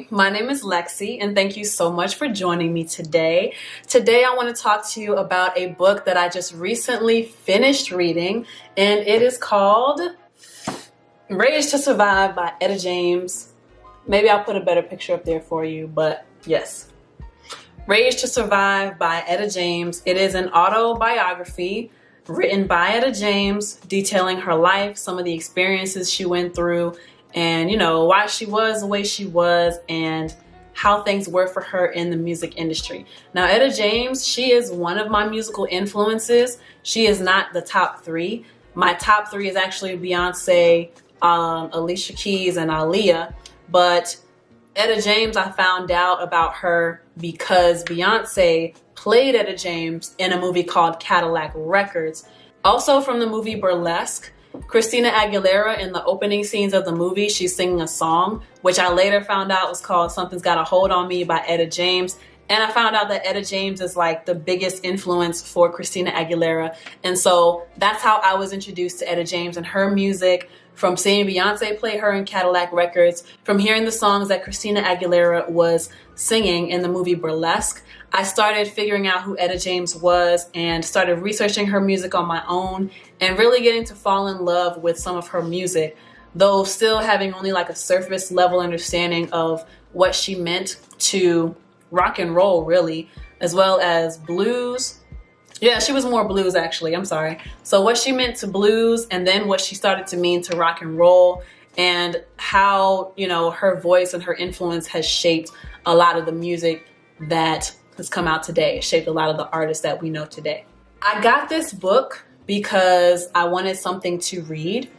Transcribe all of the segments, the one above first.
my name is LexC, and thank you so much for joining me today. Today I want to talk to you about a book that I just recently finished reading, and it is called Raised to Survive by Etta James. Maybe I'll put a better picture up there for you, but yes. Raised to Survive by Etta James. It is an autobiography written by Etta James, detailing her life, some of the experiences she went through, and why she was the way she was and how things were for her in the music industry. Now, Etta James, she is one of my musical influences. She is not the top three. My top three is actually Beyonce, Alicia Keys, and Aaliyah. But Etta James, I found out about her because Beyonce played Etta James in a movie called Cadillac Records. Also from the movie Burlesque, Christina Aguilera, in the opening scenes of the movie, she's singing a song, which I later found out was called Something's Got a Hold on Me by Etta James. And I found out that Etta James is like the biggest influence for Christina Aguilera. And so that's how I was introduced to Etta James and her music, from seeing Beyonce play her in Cadillac Records, from hearing the songs that Christina Aguilera was singing in the movie Burlesque. I started figuring out who Etta James was and started researching her music on my own and really getting to fall in love with some of her music, though still having only like a surface level understanding of what she meant to rock and roll, really, as well as blues. Yeah, she was more blues actually, I'm sorry. So what she meant to blues, and then what she started to mean to rock and roll, and how, her voice and her influence has shaped a lot of the music that has come out today. It shaped a lot of the artists that we know today. I got this book because I wanted something to read,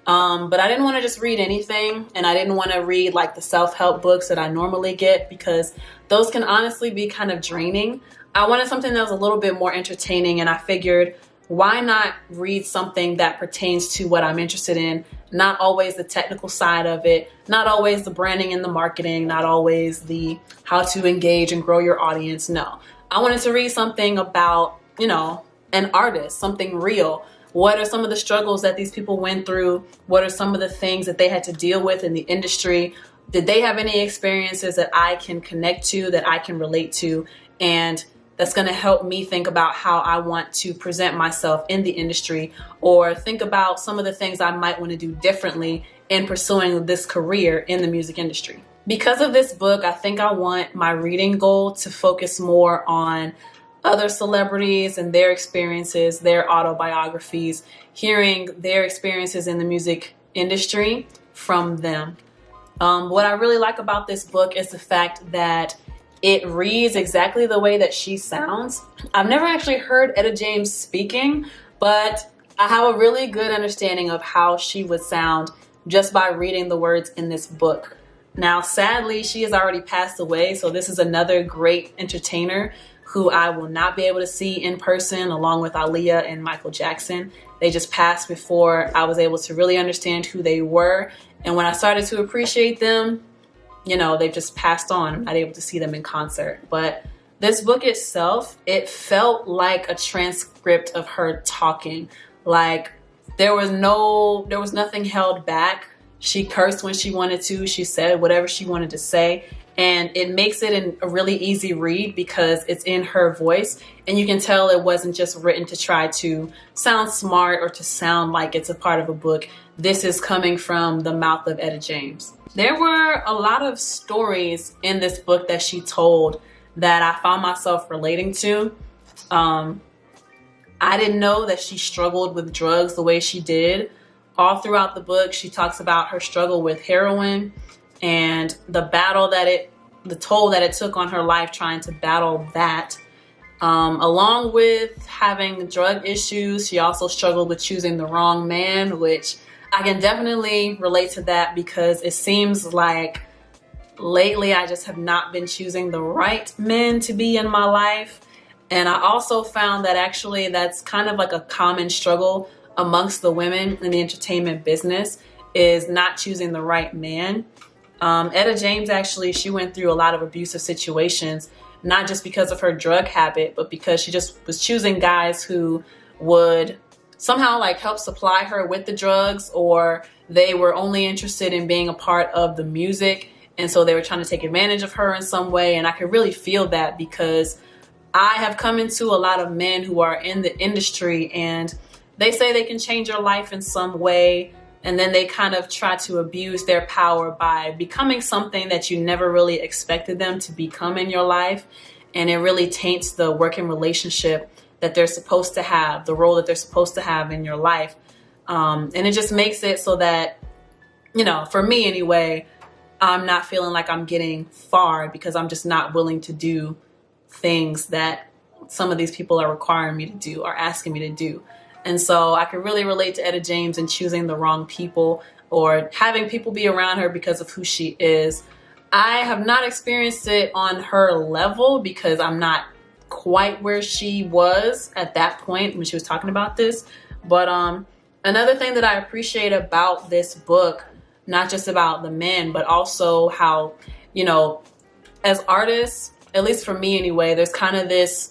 but I didn't want to just read anything, and I didn't want to read like the self-help books that I normally get, because those can honestly be kind of draining. I wanted something that was a little bit more entertaining, and I figured, why not read something that pertains to what I'm interested in? Not always the technical side of it, not always the branding and the marketing, not always the how to engage and grow your audience. No, I wanted to read something about, an artist, something real. What are some of the struggles that these people went through? What are some of the things that they had to deal with in the industry? Did they have any experiences that I can connect to, that I can relate to? And that's going to help me think about how I want to present myself in the industry, or think about some of the things I might want to do differently in pursuing this career in the music industry. Because of this book, I think I want my reading goal to focus more on other celebrities and their experiences, their autobiographies, hearing their experiences in the music industry from them. What I really like about this book is the fact that it reads exactly the way that she sounds. I've never actually heard Etta James speaking, but I have a really good understanding of how she would sound just by reading the words in this book. Now, sadly, she has already passed away, so this is another great entertainer who I will not be able to see in person, along with Aaliyah and Michael Jackson. They just passed before I was able to really understand who they were. And when I started to appreciate them, they've just passed on. I'm not able to see them in concert. But this book itself, it felt like a transcript of her talking. Like there was nothing held back. She cursed when she wanted to. She said whatever she wanted to say. And it makes it a really easy read because it's in her voice. And you can tell it wasn't just written to try to sound smart or to sound like it's a part of a book. This is coming from the mouth of Etta James. There were a lot of stories in this book that she told that I found myself relating to. I didn't know that she struggled with drugs the way she did. All throughout the book, she talks about her struggle with heroin and the toll that it took on her life trying to battle that. Along with having drug issues, she also struggled with choosing the wrong man, which I can definitely relate to that, because it seems like lately I just have not been choosing the right men to be in my life. And I also found that actually that's kind of like a common struggle amongst the women in the entertainment business, is not choosing the right man. Etta James, actually, she went through a lot of abusive situations, not just because of her drug habit, but because she just was choosing guys who would somehow like help supply her with the drugs, or they were only interested in being a part of the music And so they were trying to take advantage of her in some way. And I could really feel that because I have come into a lot of men who are in the industry and they say they can change your life in some way. And then they kind of try to abuse their power by becoming something that you never really expected them to become in your life. And it really taints the working relationship that they're supposed to have, the role that they're supposed to have in your life. And it just makes it so that, you know, for me anyway, I'm not feeling like I'm getting far because I'm just not willing to do things that some of these people are requiring me to do or asking me to do. And so I could really relate to Etta James in choosing the wrong people or having people be around her because of who she is. I have not experienced it on her level because I'm not quite where she was at that point when she was talking about this. But another thing that I appreciate about this book, not just about the men, but also how, you know, as artists, at least for me anyway, there's kind of this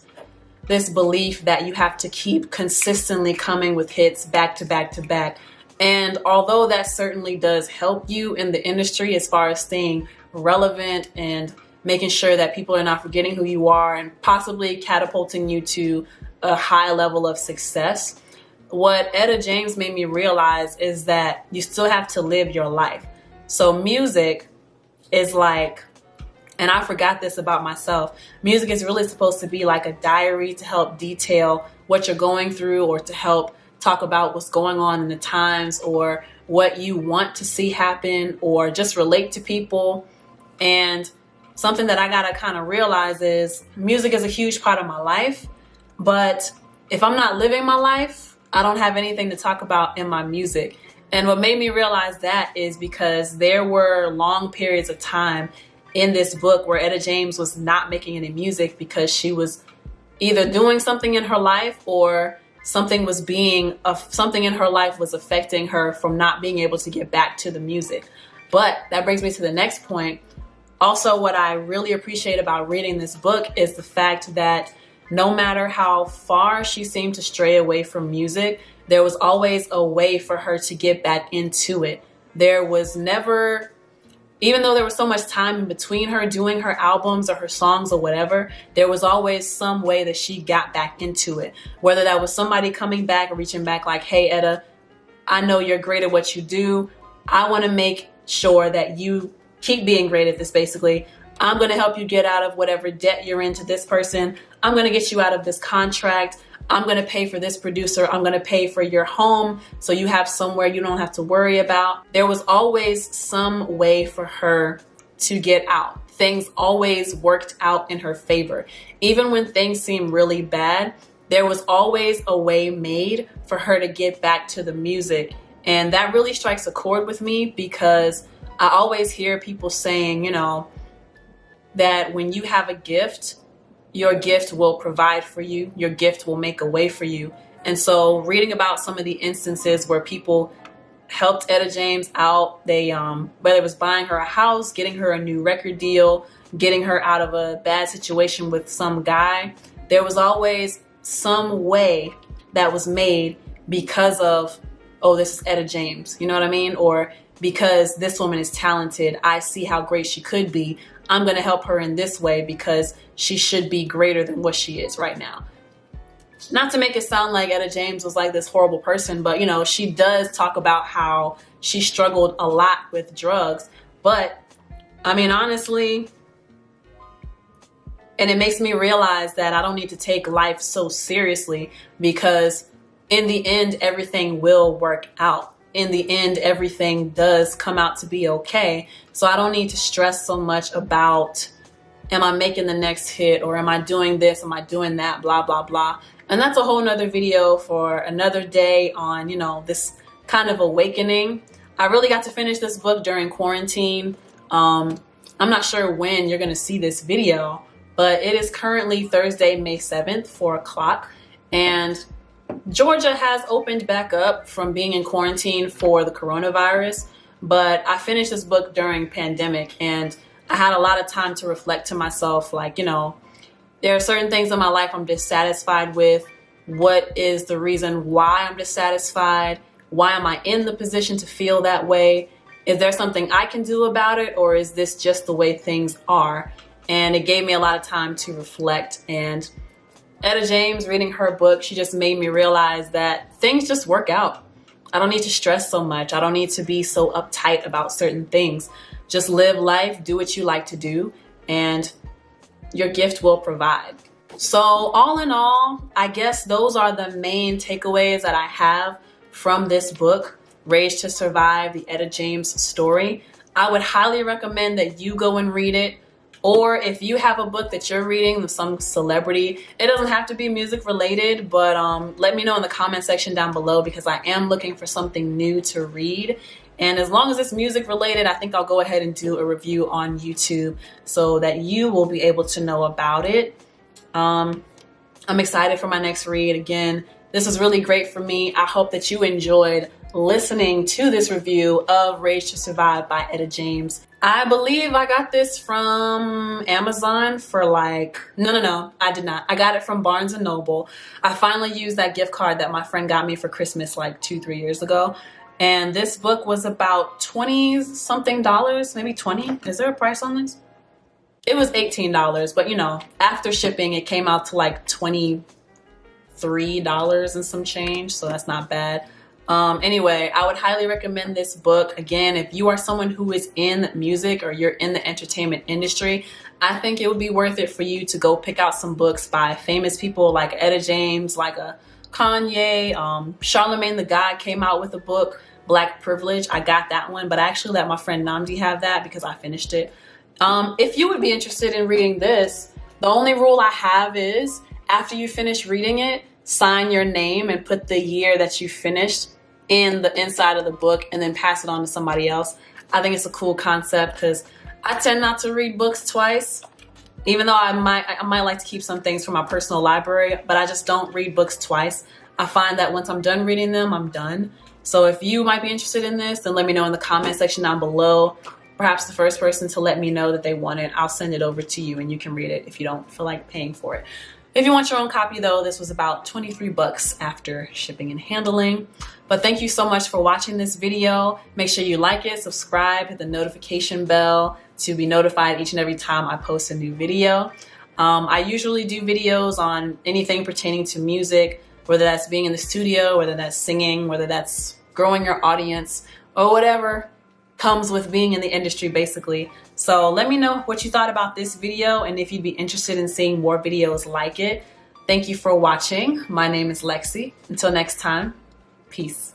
belief that you have to keep consistently coming with hits back to back to back. And although that certainly does help you in the industry as far as staying relevant and making sure that people are not forgetting who you are and possibly catapulting you to a high level of success, what Etta James made me realize is that you still have to live your life. So music is like, and I forgot this about myself, music is really supposed to be like a diary to help detail what you're going through or to help talk about what's going on in the times or what you want to see happen or just relate to people. And something that I gotta kind of realize is music is a huge part of my life, but if I'm not living my life, I don't have anything to talk about in my music. And what made me realize that is because there were long periods of time in this book where Etta James was not making any music because she was either doing something in her life or something in her life was affecting her from not being able to get back to the music. But that brings me to the next point. Also, what I really appreciate about reading this book is the fact that no matter how far she seemed to stray away from music, there was always a way for her to get back into it. There was never, even though there was so much time in between her doing her albums or her songs or whatever, there was always some way that she got back into it. Whether that was somebody coming back or reaching back like, hey, Etta, I know you're great at what you do. I want to make sure that you keep being great at this, basically. I'm going to help you get out of whatever debt you're in to this person. I'm going to get you out of this contract. I'm going to pay for this producer. I'm going to pay for your home so you have somewhere you don't have to worry about. There was always some way for her to get out. Things always worked out in her favor. Even when things seemed really bad, there was always a way made for her to get back to the music. And that really strikes a chord with me because I always hear people saying, you know, that when you have a gift, your gift will provide for you. Your gift will make a way for you. And so reading about some of the instances where people helped Etta James out, they whether it was buying her a house, getting her a new record deal, getting her out of a bad situation with some guy, there was always some way that was made because of, oh, this is Etta James, you know what I mean? Or because this woman is talented, I see how great she could be. I'm going to help her in this way because she should be greater than what she is right now. Not to make it sound like Etta James was like this horrible person, but you know, she does talk about how she struggled a lot with drugs. But I mean, honestly, and it makes me realize that I don't need to take life so seriously because in the end, everything will work out. In the end, everything does come out to be okay. So I don't need to stress so much about, am I making the next hit or am I doing this, am I doing that, blah, blah, blah. And that's a whole nother video for another day on, you know, this kind of awakening. I really got to finish this book during quarantine. I'm not sure when you're gonna see this video, but it is currently Thursday, May 7th, 4 o'clock. And Georgia has opened back up from being in quarantine for the coronavirus, but I finished this book during pandemic and I had a lot of time to reflect to myself, like, you know, there are certain things in my life I'm dissatisfied with. What is the reason why I'm dissatisfied? Why am I in the position to feel that way? Is there something I can do about it, or is this just the way things are? And it gave me a lot of time to reflect. And Etta James, reading her book, she just made me realize that things just work out. I don't need to stress so much. I don't need to be so uptight about certain things. Just live life, do what you like to do, and your gift will provide. So all in all, I guess those are the main takeaways that I have from this book, Raised to Survive, the Etta James story. I would highly recommend that you go and read it. Or if you have a book that you're reading with some celebrity, it doesn't have to be music related, but let me know in the comment section down below, because I am looking for something new to read. And as long as it's music related, I think I'll go ahead and do a review on YouTube so that you will be able to know about it. I'm excited for my next read. Again, this is really great for me. I hope that you enjoyed listening to this review of Raised to Survive by Etta James. I believe I got this from Amazon for no, I did not. I got it from Barnes & Noble. I finally used that gift card that my friend got me for Christmas like 2-3 years ago. And this book was about $20-something, maybe 20. Is there a price on this? It was $18, but you know, after shipping, it came out to like $23 and some change. So that's not bad. Anyway, I would highly recommend this book. Again, if you are someone who is in music or you're in the entertainment industry, I think it would be worth it for you to go pick out some books by famous people like Etta James, like a Kanye. Charlemagne the God came out with a book, Black Privilege. I got that one, but I actually let my friend Namdi have that because I finished it. If you would be interested in reading this, the only rule I have is after you finish reading it, sign your name and put the year that you finished in the inside of the book and then pass it on to somebody else. I think it's a cool concept because I tend not to read books twice, even though I might like to keep some things from my personal library, but I just don't read books twice. I find that once I'm done reading them, I'm done. So if you might be interested in this, then let me know in the comment section down below. Perhaps the first person to let me know that they want it, I'll send it over to you and you can read it if you don't feel like paying for it. If you want your own copy though, this was about 23 bucks after shipping and handling. But thank you so much for watching this video. Make sure you like it, subscribe, hit the notification bell to be notified each and every time I post a new video. I usually do videos on anything pertaining to music, whether that's being in the studio, whether that's singing, whether that's growing your audience, or whatever comes with being in the industry basically. So let me know what you thought about this video and if you'd be interested in seeing more videos like it. Thank you for watching. My name is LexC. Until next time, peace.